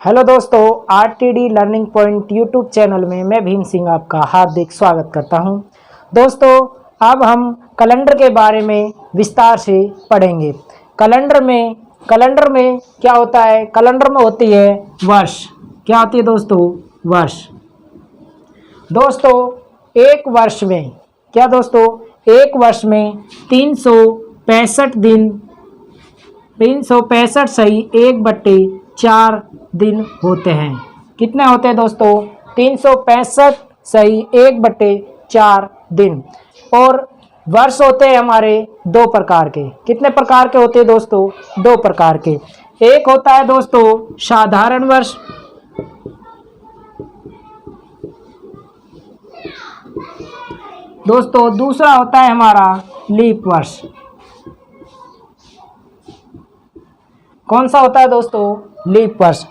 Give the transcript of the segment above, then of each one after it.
Hello दोस्तों, RTD learning point YouTube channel में मैं भीम सिंह आपका हार्दिक स्वागत करता हूं। दोस्तों, अब हम कैलेंडर के बारे में विस्तार से पढ़ेंगे। कैलेंडर में क्या होता है? कैलेंडर में होती है वर्ष। क्या होती है दोस्तों? वर्ष। दोस्तों, एक वर्ष में क्या दोस्तों? एक वर्ष में 365 दिन, 365 सही 1/4 दिन होते हैं। कितने होते हैं दोस्तों? 365 सही 1/4 दिन। और वर्ष होते हैं हमारे दो प्रकार के। कितने प्रकार के होते हैं दोस्तों? दो प्रकार के। एक होता है दोस्तों साधारण वर्ष, दोस्तों दूसरा होता है हमारा लीप वर्ष। कौन सा होता है दोस्तों? लीप वर्ष।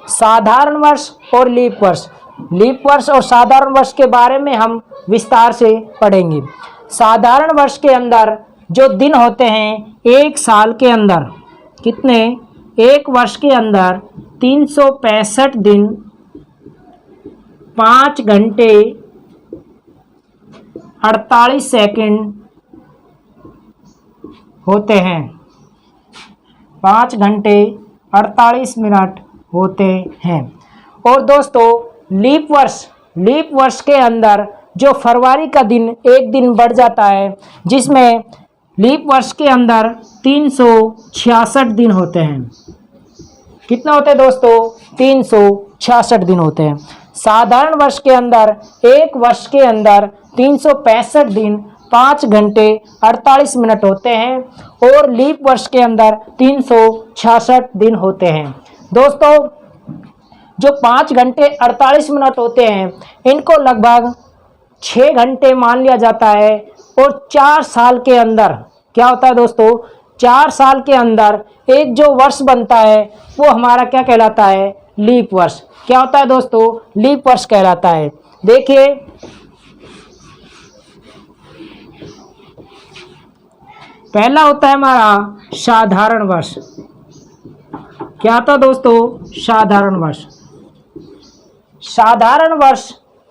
साधारण वर्ष और लीप वर्ष। लीप वर्ष और साधारण वर्ष के बारे में हम विस्तार से पढ़ेंगे। साधारण वर्ष के अंदर जो दिन होते हैं एक साल के अंदर, कितने? एक वर्ष के अंदर 365 दिन, 5 घंटे 48 सेकंड होते हैं। 5 घंटे 48 मिनट होते हैं। और दोस्तों लीप वर्ष के अंदर जो फरवरी का दिन एक दिन बढ़ जाता है, जिसमें लीप वर्ष के अंदर 366 दिन होते हैं। कितने होते हैं दोस्तों? 366 दिन होते हैं। साधारण वर्ष के अंदर एक वर्ष के अंदर 365 दिन, 5 घंटे 48 मिनट होते हैं। और लीप वर्ष के अंदर 366 दिन होते हैं। दोस्तों, जो 5 घंटे 48 मिनट होते हैं, इनको लगभग 6 घंटे मान लिया जाता है। और 4 साल के अंदर क्या होता है दोस्तों? 4 साल के अंदर एक जो वर्ष बनता है वो हमारा क्या कहलाता है? लीप वर्ष। क्या होता है दोस्तों? लीप वर्ष कहलाता है। देखिए, पहला होता है हमारा साधारण वर्ष। क्या था दोस्तों? साधारण वर्ष।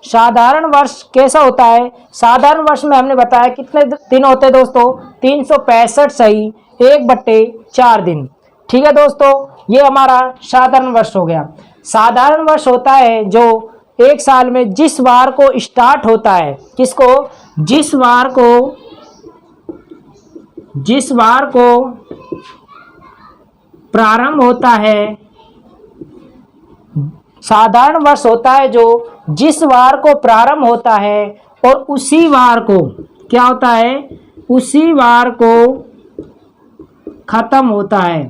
साधारण वर्ष कैसा होता है? साधारण वर्ष में हमने बताया कितने दिन होते हैं दोस्तों? 365 सही 1/4 दिन। ठीक है दोस्तों, ये हमारा साधारण वर्ष हो गया। साधारण वर्ष होता है जो एक साल में जिस वार को स्टार्ट होता है, किसको? जिस वार को प्रारंभ होता है। साधारण वर्ष होता है जो जिस वार को प्रारंभ होता है और उसी वार को क्या होता है? उसी वार को खत्म होता है।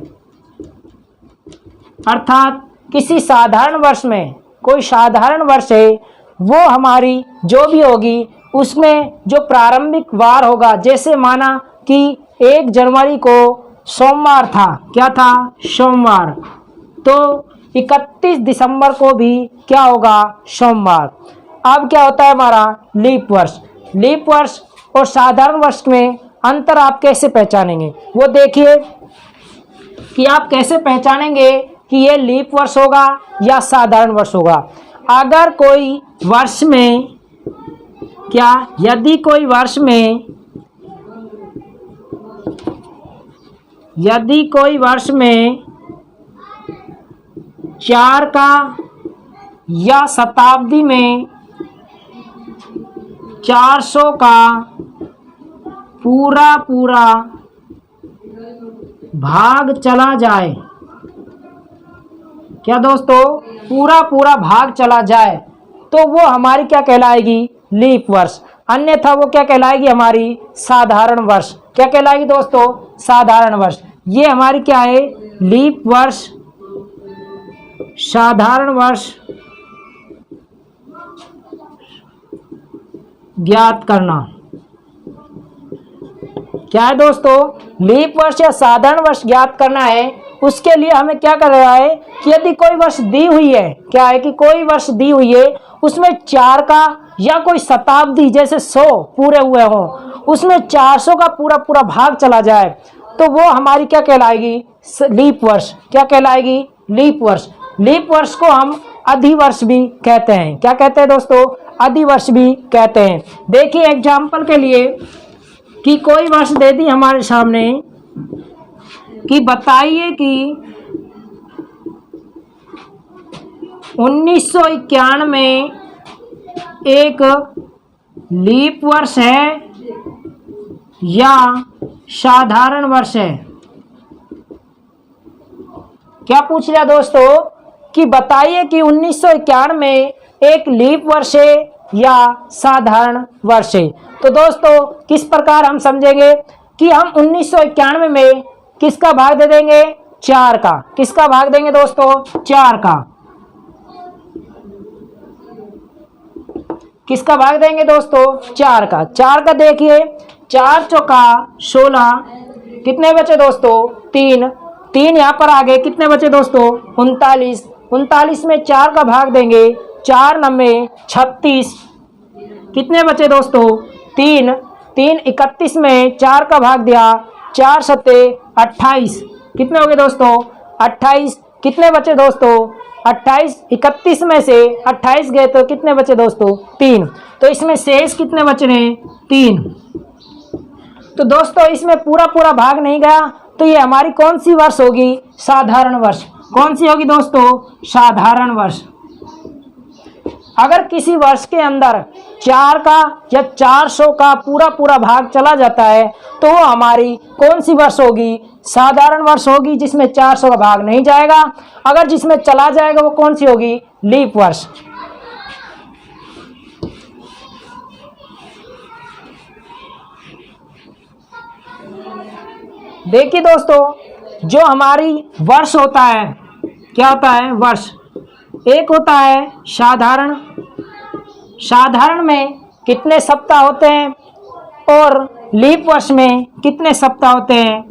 अर्थात किसी साधारण वर्ष में, कोई साधारण वर्ष है, वो हमारी जो भी होगी उसमें जो प्रारंभिक वार होगा, जैसे माना कि 1 जनवरी को सोमवार था। क्या था? सोमवार। तो 31 दिसंबर को भी क्या होगा? सोमवार। अब क्या होता है हमारा? लीप वर्ष। लीप वर्ष और साधारण वर्ष में अंतर आप कैसे पहचानेंगे? वो देखिए कि आप कैसे पहचानेंगे कि ये लीप वर्ष होगा या साधारण वर्ष होगा। अगर कोई वर्ष में यदि कोई वर्ष में 4 का या शताब्दी में 400 का पूरा भाग चला जाए। क्या दोस्तों? पूरा भाग चला जाए तो वो हमारी क्या कहलाएगी? लीप वर्ष। अन्यथा वो क्या कहलाएगी? हमारी साधारण वर्ष। क्या कहलाएगी दोस्तों? साधारण वर्ष। ये हमारी क्या है? लीप वर्ष, साधारण वर्ष ज्ञात करना। क्या है दोस्तों? लीप वर्ष या साधारण वर्ष ज्ञात करना है। उसके लिए हमें क्या कर रहा है कि यदि कोई वर्ष दी हुई है, क्या है कि कोई वर्ष दी हुई है, उसमें 4 का या कोई शताब्दी जैसे 100 पूरे हुए हों, उसमें 400 का पूरा भाग चला जाए तो वो हमारी क्या कहलाएगी? लीप वर्ष। क्या कहलाएगी? लीप वर्ष। लीप वर्ष को हम अधिवर्ष भी कहते हैं। क्या कहते हैं दोस्तों? अधिवर्ष भी कहते हैं। देखिए एग्जाम्पल के लिए कि कोई वर्ष दे दी हमारे सामने कि बताइए कि 1991 में एक लीप वर्ष है या साधारण वर्ष है। क्या पूछ लिया दोस्तों कि बताइए कि 1991 में एक लीप वर्ष है या साधारण वर्ष है। तो दोस्तों किस प्रकार हम समझेंगे कि हम 1991 में किसका भाग दे देंगे? 4 का। किसका भाग देंगे दोस्तों? 4 का। किसका भाग देंगे दोस्तों? 4 का। 4 का देखिए 4 चौका 16, कितने बचे दोस्तों? 3 यहाँ पर आ गए, कितने बचे दोस्तों? 39। 39 में 4 का भाग देंगे, 4 9 36, कितने बचे दोस्तों? 3 31 में 4 का भाग दिया, 4 7 28, कितने हो गए दोस्तों? 28। कितने बचे दोस्तों? 28। 31 में से 28 गए तो कितने बचे दोस्तों? 3। तो इसमें शेष कितने बच रहे हैं? 3। तो दोस्तों इसमें पूरा भाग नहीं गया, तो ये हमारी कौन सी वर्ष होगी? साधारण वर्ष। कौन सी होगी दोस्तों? साधारण वर्ष। अगर किसी वर्ष के अंदर 4 का या 400 का पूरा भाग चला जाता है तो वो हमारी कौन सी वर्ष होगी? साधारण वर्ष होगी, जिसमें 400 का भाग नहीं जाएगा। अगर जिसमें चला जाएगा वो कौन सी होगी? लीप वर्ष। देखिए दोस्तों जो हमारी वर्ष होता है, क्या होता है? वर्ष। एक होता है साधारण। साधारण में कितने सप्ताह होते हैं और लीप वर्ष में कितने सप्ताह होते हैं?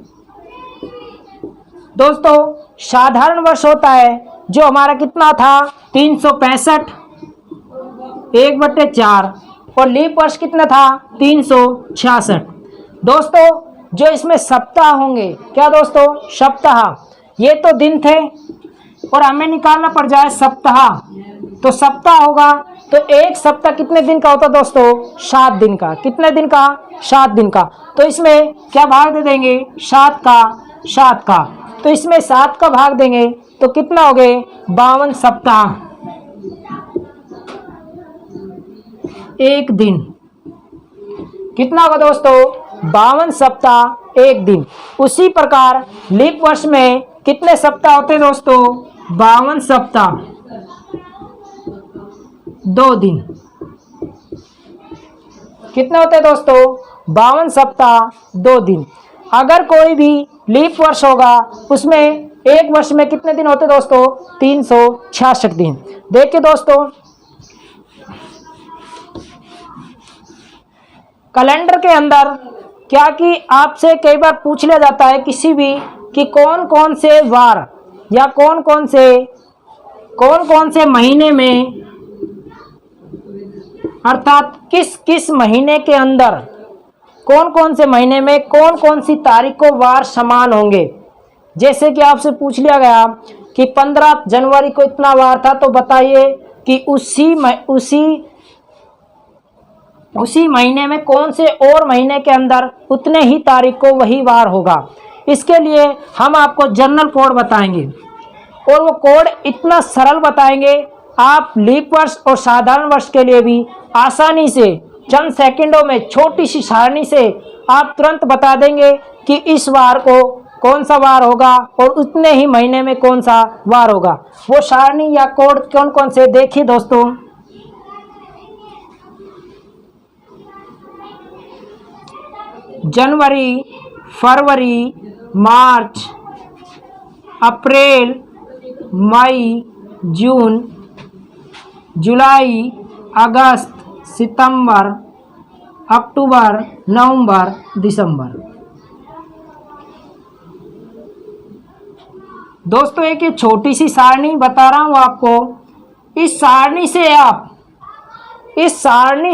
दोस्तों साधारण वर्ष होता है जो हमारा कितना था? 365 1/4, और लीप वर्ष कितना था? 366। दोस्तों जो इसमें सप्ताह होंगे, क्या दोस्तों? सप्ताह। ये तो दिन थे और हमें निकालना पड़ जाए सप्ताह, तो सप्ताह होगा तो एक सप्ताह कितने दिन का होता दोस्तों? 7 दिन का। कितने दिन का? 7 दिन का। तो इसमें क्या भाग दे देंगे? 7 का। तो इसमें 7 का भाग देंगे तो कितना हो गए? 52 सप्ताह, 1 दिन। कितना होगा दोस्तों? 52 सप्ताह 1 दिन। उसी प्रकार लीप वर्ष में कितने सप्ताह होते हैं दोस्तों? 52 सप्ताह 2 दिन। कितने होते हैं दोस्तों? 52 सप्ताह 2 दिन। अगर कोई भी लीप वर्ष होगा उसमें एक वर्ष में कितने दिन होते दोस्तों? 366 दिन। देखिए दोस्तों कैलेंडर के अंदर क्या कि आपसे कई बार पूछ लिया जाता है किसी भी कि कौन कौन से वार या कौन कौन से महीने में, अर्थात किस किस महीने के अंदर कौन कौन से महीने में कौन कौन सी तारीख को वार समान होंगे। जैसे कि आपसे पूछ लिया गया कि 15 जनवरी को इतना वार था, तो बताइए कि उसी महीने में कौन से और महीने के अंदर उतने ही तारीख को वही वार होगा। इसके लिए हम आपको जनरल कोड बताएंगे और वो कोड इतना सरल बताएंगे, आप लीप वर्ष और साधारण वर्ष के लिए भी आसानी से चंद सेकंडों में छोटी सी सारणी से आप तुरंत बता देंगे कि इस वार को कौन सा वार होगा और उतने ही महीने में कौन सा वार होगा। वो सारणी या कोड कौन कौन से, देखिए दोस्तों। जनवरी, फरवरी, मार्च, अप्रैल, मई, जून, जुलाई, अगस्त, सितंबर, अक्टूबर, नवंबर, दिसंबर। दोस्तों एक ये छोटी सी सारणी बता रहा हूँ आपको। इस सारणी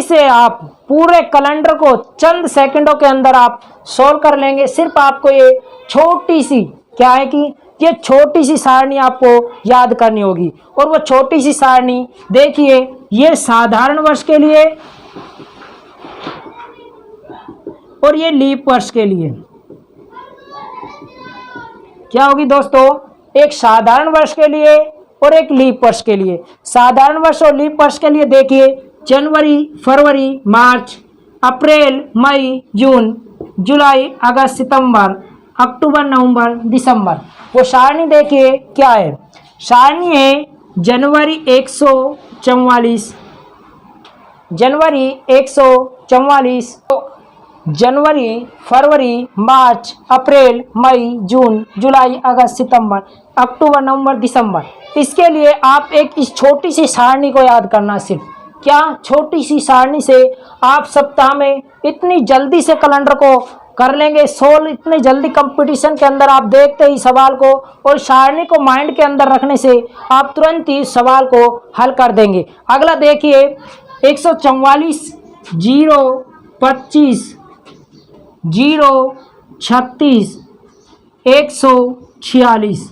से आप पूरे कैलेंडर को चंद सेकंडों के अंदर आप सोल्व कर लेंगे। सिर्फ आपको ये छोटी सी क्या है कि ये छोटी सी सारणी आपको याद करनी होगी। और वो छोटी सी सारणी देखिए, ये साधारण वर्ष के लिए और ये लीप वर्ष के लिए क्या होगी दोस्तों, एक साधारण वर्ष के लिए और एक लीप वर्ष के लिए। साधारण वर्ष और लीप वर्ष के लिए देखिए, जनवरी, फरवरी, मार्च, अप्रैल, मई, जून, जुलाई, अगस्त, सितंबर, अक्टूबर, नवंबर, दिसंबर। वो सारणी देखिए क्या है, सारणी है जनवरी 144, जनवरी 144, जनवरी, फरवरी, मार्च, अप्रैल, मई, जून, जुलाई, अगस्त, सितंबर, अक्टूबर, नवंबर, दिसंबर। इसके लिए आप एक इस छोटी सी सारणी को याद करना, सिर्फ क्या छोटी सी सारणी से आप सप्ताह में इतनी जल्दी से कैलेंडर को कर लेंगे सोल्व, इतनी जल्दी कंपटीशन के अंदर आप देखते ही सवाल को और सारणी को माइंड के अंदर रखने से आप तुरंत ही सवाल को हल कर देंगे। अगला देखिए 144, 0, 25, 0, 36, 146।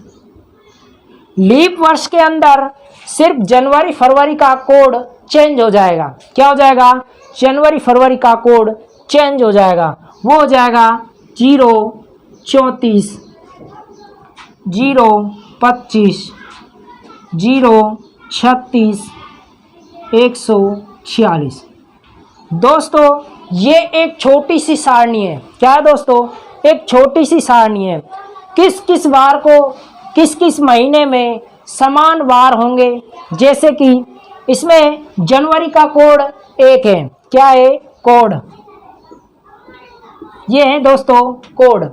लीप वर्ष के अंदर सिर्फ जनवरी फरवरी का कोड चेंज हो जाएगा। क्या हो जाएगा, जनवरी फरवरी का कोड चेंज हो जाएगा। वो हो जाएगा 0, 34, 0, 25, 0, 36, 146। दोस्तों ये एक छोटी सी सारणी है। क्या है दोस्तों, एक छोटी सी सारणी है। किस किस वार को किस किस महीने में समान वार होंगे, जैसे कि इसमें जनवरी का कोड 1 है। क्या है, कोड, ये है दोस्तों कोड।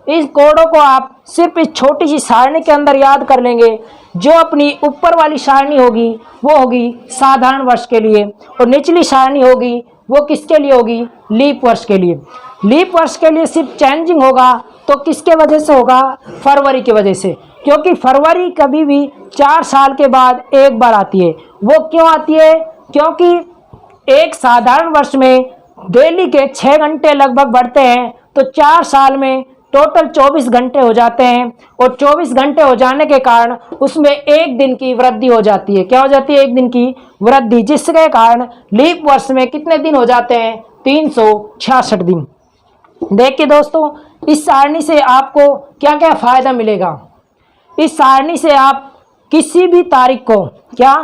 इस कोडों को आप सिर्फ इस छोटी सी सारणी के अंदर याद कर लेंगे। जो अपनी ऊपर वाली सारणी होगी वो होगी साधारण वर्ष के लिए और निचली सारणी होगी वो किसके लिए होगी, लीप वर्ष के लिए। लीप वर्ष के लिए सिर्फ चेंजिंग होगा तो किसके वजह से होगा, फरवरी की वजह से, क्योंकि फरवरी कभी भी 4 साल के बाद एक बार आती है। वो क्यों आती है, क्योंकि एक साधारण वर्ष में डेली के 6 घंटे लगभग बढ़ते हैं, तो 4 साल में टोटल 24 घंटे हो जाते हैं और 24 घंटे हो जाने के कारण उसमें एक दिन की वृद्धि हो जाती है। क्या हो जाती है, एक दिन की वृद्धि, जिसके कारण लीप वर्ष में कितने दिन हो जाते हैं, 366 दिन। देखिए दोस्तों, इस सारणी से आपको क्या क्या फायदा मिलेगा। इस सारणी से आप किसी भी तारीख को, क्या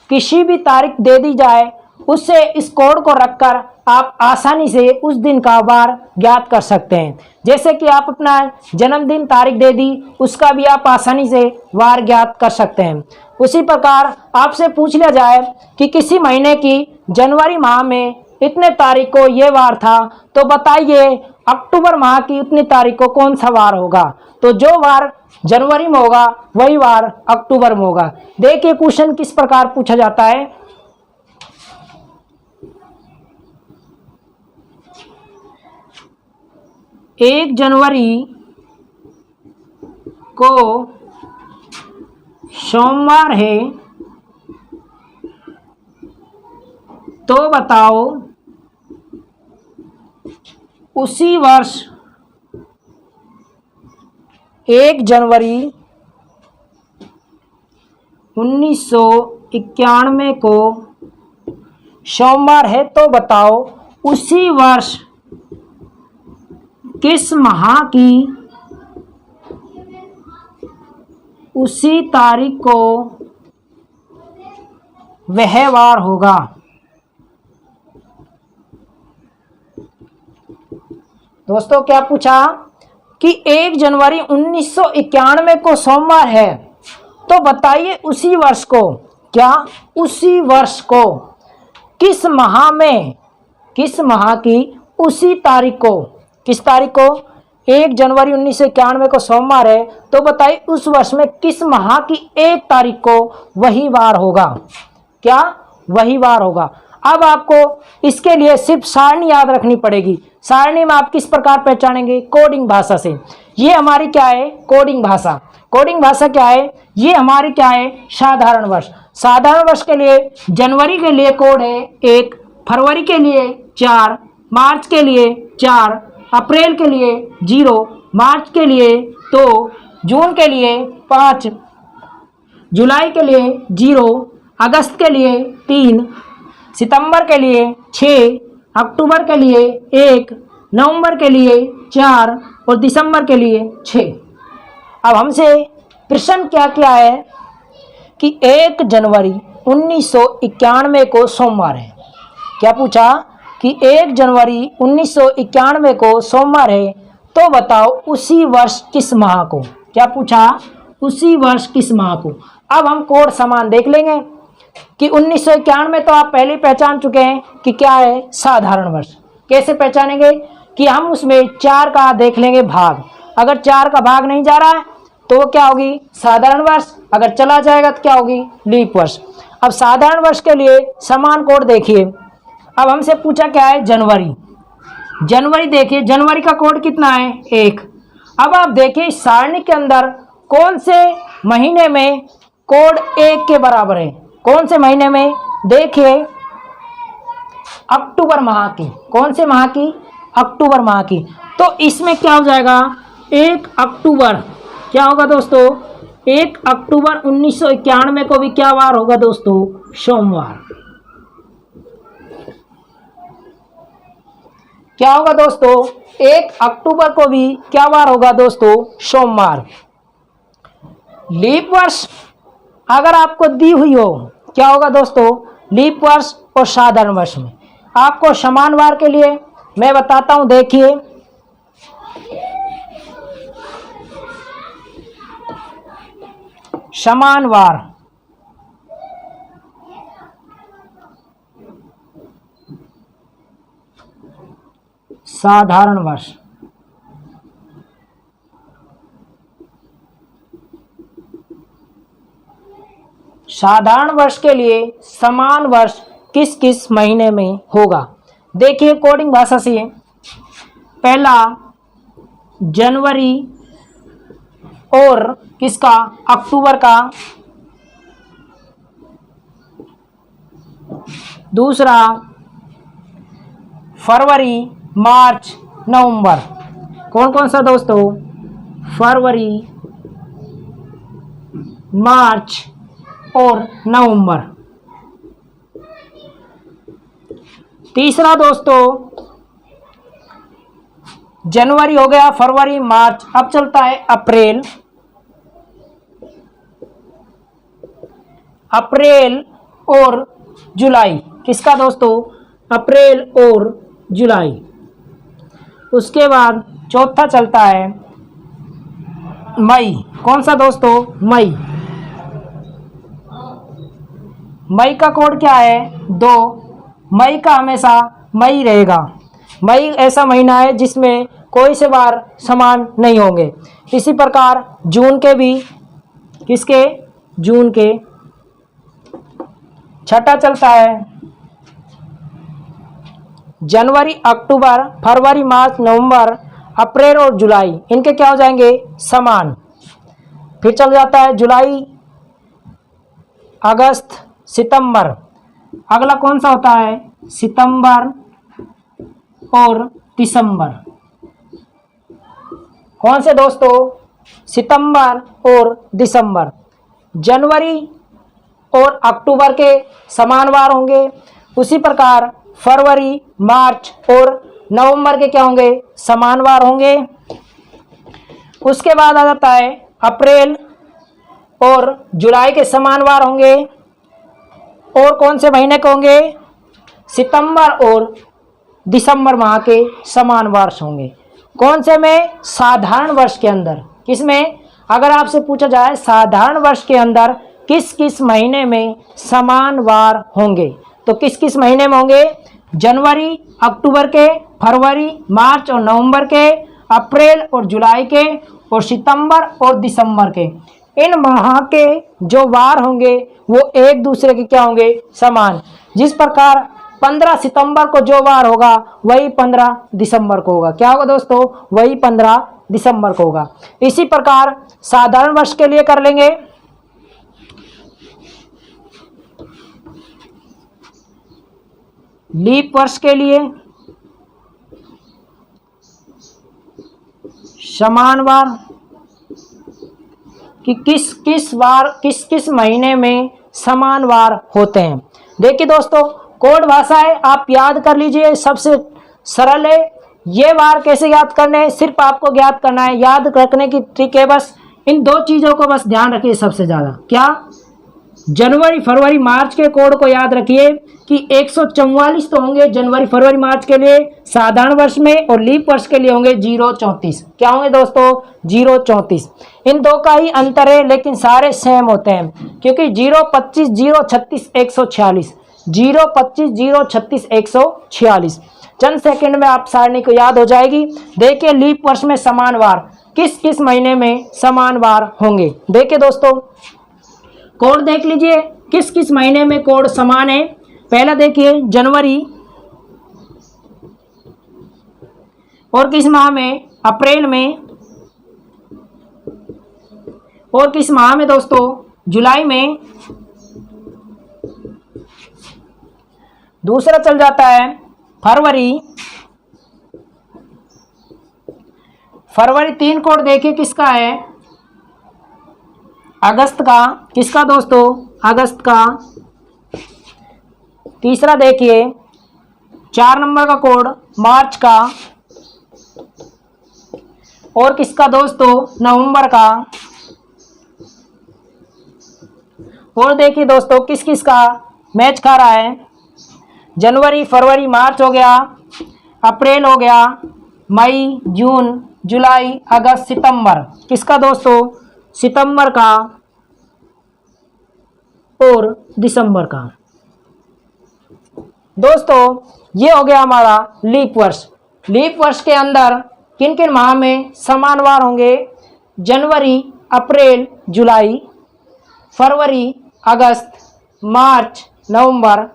किसी भी तारीख दे दी जाए, उससे इस कोड को रखकर आप आसानी से उस दिन का वार ज्ञात कर सकते हैं। जैसे कि आप अपना जन्मदिन तारीख दे दी, उसका भी आप आसानी से वार ज्ञात कर सकते हैं। उसी प्रकार आपसे पूछ लिया जाए कि किसी महीने की जनवरी माह में इतने तारीख को ये वार था, तो बताइए अक्टूबर माह की उतनी तारीख को कौन सा वार होगा। तो जो वार जनवरी में होगा वही वार अक्टूबर में होगा। देखिए क्वेश्चन किस प्रकार पूछा जाता है। 1 जनवरी को सोमवार है, तो बताओ उसी वर्ष 1 जनवरी 1991 को सोमवार है, तो बताओ उसी वर्ष किस माह की उसी तारीख को वह वार होगा। दोस्तों क्या पूछा कि 1 जनवरी 1991 को सोमवार है, तो बताइए उसी वर्ष को, क्या उसी वर्ष को किस माह में, किस माह की उसी तारीख को, किस तारीख को, 1 जनवरी 1991 को सोमवार है, तो बताइए उस वर्ष में किस माह की 1 तारीख को वही वार होगा। क्या वही वार होगा। अब आपको इसके लिए सिर्फ सारणी याद रखनी पड़ेगी। सारणी में आप किस प्रकार पहचानेंगे, कोडिंग भाषा से। ये हमारी क्या है, कोडिंग भाषा। कोडिंग भाषा क्या है, ये हमारी क्या है, साधारण वर्ष। साधारण वर्ष के लिए जनवरी के लिए कोड है 1, फरवरी के लिए 4, मार्च के लिए 4, अप्रैल के लिए 0, मार्च के लिए 2, जून के लिए 5, जुलाई के लिए 0, अगस्त के लिए 3, सितंबर के लिए 6, अक्टूबर के लिए 1, नवंबर के लिए 4 और दिसंबर के लिए 6। अब हमसे प्रश्न क्या क्या है कि 1 जनवरी 1991 को सोमवार है। क्या पूछा कि 1 जनवरी 1991 को सोमवार है, तो बताओ उसी वर्ष किस माह को। क्या पूछा, उसी वर्ष किस माह को। अब हम कोड समान देख लेंगे कि 1991 तो आप पहले पहचान चुके हैं कि क्या है, साधारण वर्ष। कैसे पहचानेंगे कि हम उसमें 4 का देख लेंगे भाग। अगर 4 का भाग नहीं जा रहा है तो वो क्या होगी, साधारण वर्ष। अगर चला जाएगा तो क्या होगी, लीप वर्ष। अब साधारण वर्ष के लिए समान कोड देखिए। अब हमसे पूछा क्या है, जनवरी। जनवरी देखिए, जनवरी का कोड कितना है, 1। अब आप देखिए इस सारणी के अंदर कौन से महीने में कोड 1 के बराबर है। कौन से महीने में, देखिए अक्टूबर माह की। कौन से माह की, अक्टूबर माह की। तो इसमें क्या हो जाएगा, 1 अक्टूबर क्या होगा दोस्तों, 1 अक्टूबर 1991 को भी क्या वार होगा दोस्तों, सोमवार। क्या होगा दोस्तों, 1 अक्टूबर को भी क्या वार होगा दोस्तों, सोमवार। लीप वर्ष अगर आपको दी हुई हो, क्या होगा दोस्तों, लीप वर्ष और साधारण वर्ष में आपको समान वार के लिए मैं बताता हूं। देखिए समान वार, साधारण वर्ष। साधारण वर्ष के लिए समान वर्ष किस किस महीने में होगा। देखिए कोडिंग भाषा से, पहला जनवरी और किसका, अक्टूबर का। दूसरा फरवरी, मार्च, नवंबर। कौन कौन सा दोस्तों, फरवरी, मार्च और नवंबर। तीसरा दोस्तों जनवरी हो गया, फरवरी, मार्च। अब चलता है अप्रैल। अप्रैल और जुलाई। किसका दोस्तों, अप्रैल और जुलाई। उसके बाद चौथा चलता है मई। कौन सा दोस्तों, मई। मई का कोड क्या है, 2। मई का हमेशा मई रहेगा। मई ऐसा महीना है जिसमें कोई से वार समान नहीं होंगे। इसी प्रकार जून के भी, किसके, जून के। छठा चलता है जनवरी, अक्टूबर, फरवरी, मार्च, नवंबर, अप्रैल और जुलाई। इनके क्या हो जाएंगे, समान। फिर चल जाता है जुलाई, अगस्त, सितंबर। अगला कौन सा होता है, सितंबर और दिसंबर। कौन से दोस्तों, सितंबर और दिसंबर। जनवरी और अक्टूबर के समान वार होंगे। उसी प्रकार फरवरी, मार्च और नवंबर के क्या होंगे, समान वार होंगे। उसके बाद आ जाता है अप्रैल और जुलाई के समान वार होंगे। और कौन से महीने के होंगे, सितंबर और दिसंबर माह के समान वर्ष होंगे। कौन से में, साधारण वर्ष के अंदर। किसमें, अगर आपसे पूछा जाए साधारण वर्ष के अंदर किस किस महीने में समान वार होंगे, तो किस किस महीने में होंगे, जनवरी, अक्टूबर के, फरवरी, मार्च और नवंबर के, अप्रैल और जुलाई के, और सितंबर और दिसंबर के। इन माह के जो वार होंगे वो एक दूसरे के क्या होंगे, समान। जिस प्रकार 15 सितंबर को जो वार होगा वही 15 दिसंबर को होगा। क्या होगा दोस्तों, वही 15 दिसंबर को होगा। इसी प्रकार साधारण वर्ष के लिए कर लेंगे। लीप वर्ष के लिए समान वार, कि किस किस महीने में समान वार होते हैं। देखिए दोस्तों, कोड भाषा है, आप याद कर लीजिए, सबसे सरल है। ये वार कैसे याद करने हैं, सिर्फ आपको याद करना है। याद रखने की ट्रिक है बस इन दो चीज़ों को बस ध्यान रखिए सबसे ज़्यादा। क्या? जनवरी फरवरी मार्च के कोड को याद रखिए कि 144 तो होंगे जनवरी फरवरी मार्च के लिए साधारण वर्ष में, और लीप वर्ष के लिए होंगे 034। क्या होंगे दोस्तों? 034। इन दो का ही अंतर है, लेकिन सारे सेम होते हैं, क्योंकि 025 036 146, 025 036 146। चंद सेकंड में आप सारणी को याद हो जाएगी। देखिए, लीप वर्ष में समान वार किस किस महीने में समान वार होंगे। देखिए दोस्तों, कोड देख लीजिए किस किस महीने में कोड समान है। पहला देखिए जनवरी, और किस माह में? अप्रैल में, और किस माह में दोस्तों? जुलाई में। दूसरा चल जाता है फरवरी। फरवरी 3 कोड देखिए किसका है? अगस्त का। किसका दोस्तों? अगस्त का। तीसरा देखिए 4 नंबर का कोड मार्च का, और किसका दोस्तों? नवंबर का। और देखिए दोस्तों किस किस का मैच खा रहा है? जनवरी फरवरी मार्च हो गया, अप्रैल हो गया, मई जून जुलाई अगस्त सितंबर। किसका दोस्तों? सितंबर का और दिसंबर का। दोस्तों ये हो गया हमारा लीप वर्ष। लीप वर्ष के अंदर किन किन माह में समान वार होंगे? जनवरी अप्रैल जुलाई, फरवरी अगस्त, मार्च नवंबर,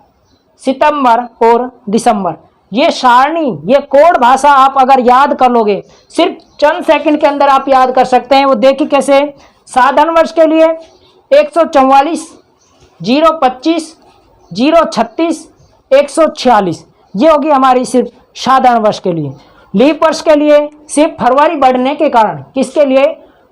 सितंबर और दिसंबर। ये सारणी, ये कोड भाषा आप अगर याद कर लोगे, सिर्फ चंद सेकंड के अंदर आप याद कर सकते हैं। वो देखिए कैसे। साधारण वर्ष के लिए 144, 025, 036, 146, ये होगी हमारी सिर्फ साधारण वर्ष के लिए। लीप वर्ष के लिए सिर्फ फरवरी बढ़ने के कारण, किसके लिए?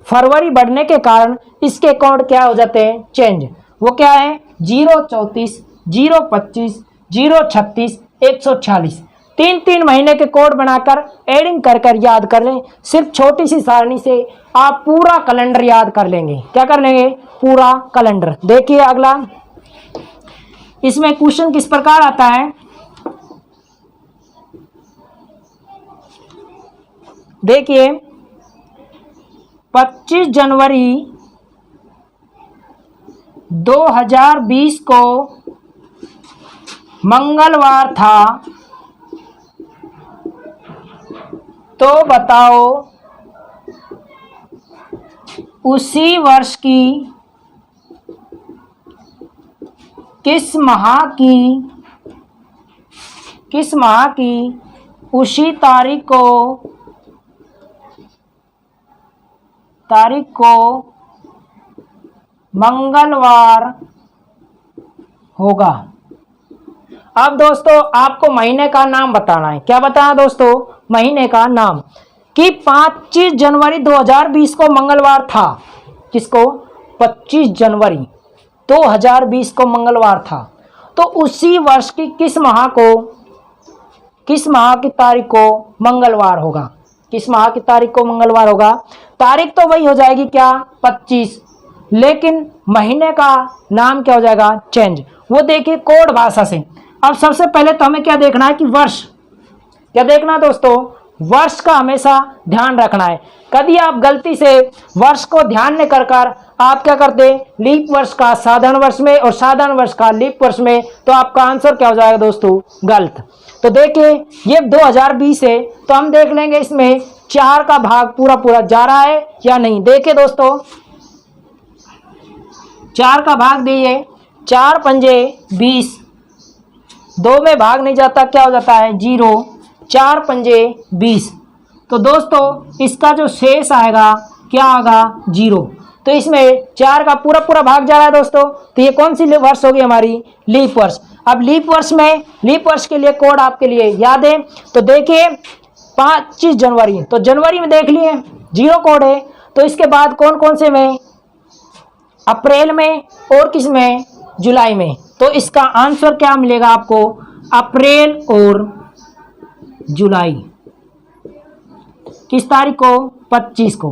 फरवरी बढ़ने के कारण इसके कोड क्या हो जाते हैं? चेंज। वो क्या है? 034, 025, 036, 146। 3 महीने के कोड बनाकर एडिंग कर कर याद कर लें। सिर्फ छोटी सी सारणी से आप पूरा कैलेंडर याद कर लेंगे। क्या कर लेंगे? पूरा कैलेंडर। देखिए अगला, इसमें क्वेश्चन किस प्रकार आता है? देखिए 25 जनवरी 2020 को मंगलवार था, तो बताओ उसी वर्ष की किस माह की उसी तारीख को मंगलवार होगा। अब दोस्तों आपको महीने का नाम बताना है। क्या बताना दोस्तों? महीने का नाम। कि 25 जनवरी 2020 को मंगलवार था। किसको? 25 जनवरी 2020 को मंगलवार था, तो उसी वर्ष की किस माह की तारीख को मंगलवार होगा? किस माह की तारीख को मंगलवार होगा? तारीख तो वही हो जाएगी क्या? 25, लेकिन महीने का नाम क्या हो जाएगा? चेंज। वो देखिए कोड भाषा से। अब सबसे पहले तो हमें क्या देखना है कि वर्ष। क्या देखना दोस्तों? वर्ष का हमेशा ध्यान रखना है। कभी आप गलती से वर्ष को ध्यान नहीं कर आप क्या करते? लीप वर्ष का साधारण वर्ष में और साधारण वर्ष का लीप वर्ष में, तो आपका आंसर क्या हो जाएगा दोस्तों? गलत। तो देखिए ये 2020 है, तो हम देख लेंगे इसमें 4 का भाग पूरा जा रहा है या नहीं। देखिए दोस्तों 4 का भाग दिए, 4 पंजे 20, 2 में भाग नहीं जाता, क्या हो जाता है? 0। 4 पंजे 20। तो दोस्तों इसका जो शेष आएगा क्या आएगा? 0। तो इसमें 4 का पूरा भाग जा रहा है दोस्तों। तो ये कौन सी वर्ष होगी? हमारी लीप वर्ष। अब लीप वर्ष के लिए कोड आपके लिए याद है, तो देखिए 25 जनवरी, तो जनवरी में देख लिए 0 कोड है। तो इसके बाद कौन कौन से में? अप्रैल में और किस में, जुलाई में। तो इसका आंसर क्या मिलेगा आपको, अप्रैल और जुलाई। किस तारीख को, 25 को।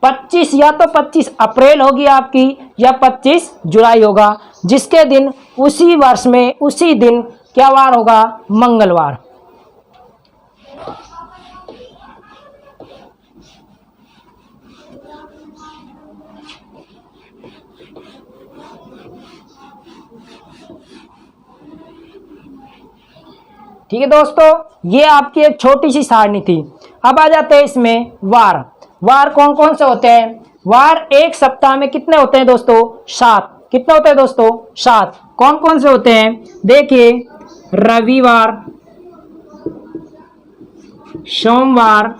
25 या तो 25 अप्रैल होगी आपकी या 25 जुलाई होगा, जिसके दिन उसी वर्ष में उसी दिन क्या वार होगा, मंगलवार। ठीक है दोस्तों, ये आपकी एक छोटी सी सारणी थी। अब आ जाते हैं इसमें वार। वार कौन कौन से होते हैं, वार एक सप्ताह में कितने होते हैं दोस्तों, 7। कितने होते हैं दोस्तों, 7। कौन कौन से होते हैं, देखिए रविवार, सोमवार,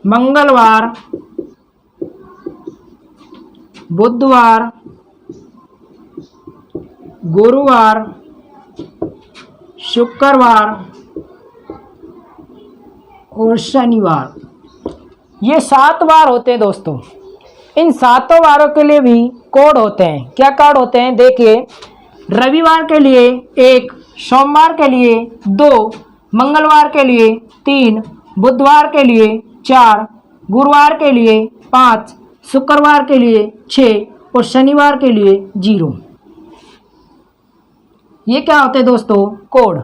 मंगलवार, बुधवार, गुरुवार, शुक्रवार और शनिवार। ये 7 वार होते हैं दोस्तों। इन 7 वारों के लिए भी कोड होते हैं। क्या कोड होते हैं, देखिए रविवार के लिए 1, सोमवार के लिए 2, मंगलवार के लिए 3, बुधवार के लिए 4, गुरुवार के लिए 5, शुक्रवार के लिए 6 और शनिवार के लिए 0। ये क्या होते हैं दोस्तों, कोड।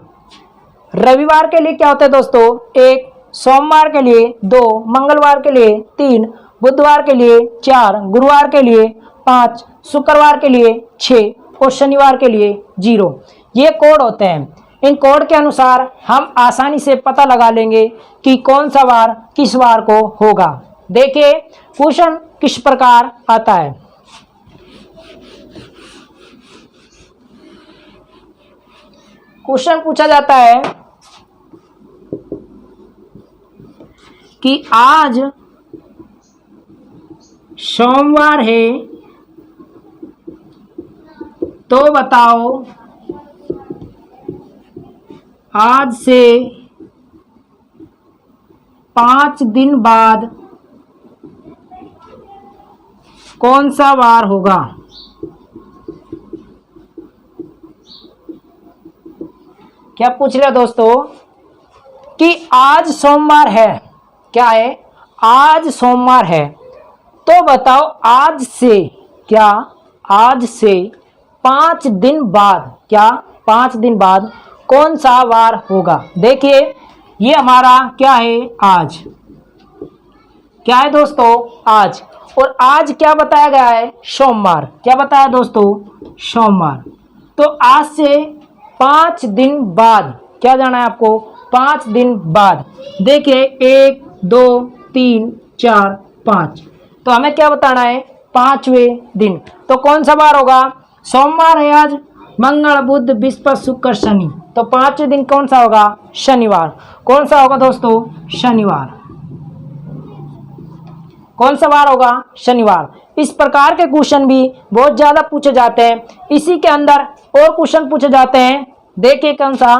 रविवार के लिए क्या होते हैं दोस्तों, 1, सोमवार के लिए 2, मंगलवार के लिए 3, बुधवार के लिए 4, गुरुवार के लिए 5, शुक्रवार के लिए 6 और शनिवार के लिए 0। ये कोड होते हैं। इन कोड के अनुसार हम आसानी से पता लगा लेंगे कि कौन सा वार किस वार को होगा। देखिए क्वेश्चन किस प्रकार आता है। क्वेश्चन पूछा जाता है कि आज सोमवार है तो बताओ आज से 5 दिन बाद कौन सा वार होगा। क्या पूछ रहे दोस्तों कि आज सोमवार है, क्या है, आज सोमवार है तो बताओ आज से, क्या, आज से 5 दिन बाद, क्या 5 दिन बाद कौन सा वार होगा। देखिए ये हमारा क्या है, आज। क्या है दोस्तों, आज। और आज क्या बताया गया है, सोमवार। क्या बताया दोस्तों, सोमवार। तो आज से 5 दिन बाद क्या जाना है आपको, 5 दिन बाद। देखिए 1, 2, 3, 4, 5। तो हमें क्या बताना है, 5वें दिन। तो कौन सा वार होगा, सोमवार है आज, मंगल बुध बृहस्पति शुक्र शनि। तो 5वें दिन कौन सा होगा, शनिवार। कौन सा होगा दोस्तों, शनिवार। कौन सा वार होगा, शनिवार। इस प्रकार के क्वेश्चन भी बहुत ज़्यादा पूछे जाते हैं। इसी के अंदर और क्वेश्चन पूछे जाते हैं। देखिए कौन सा,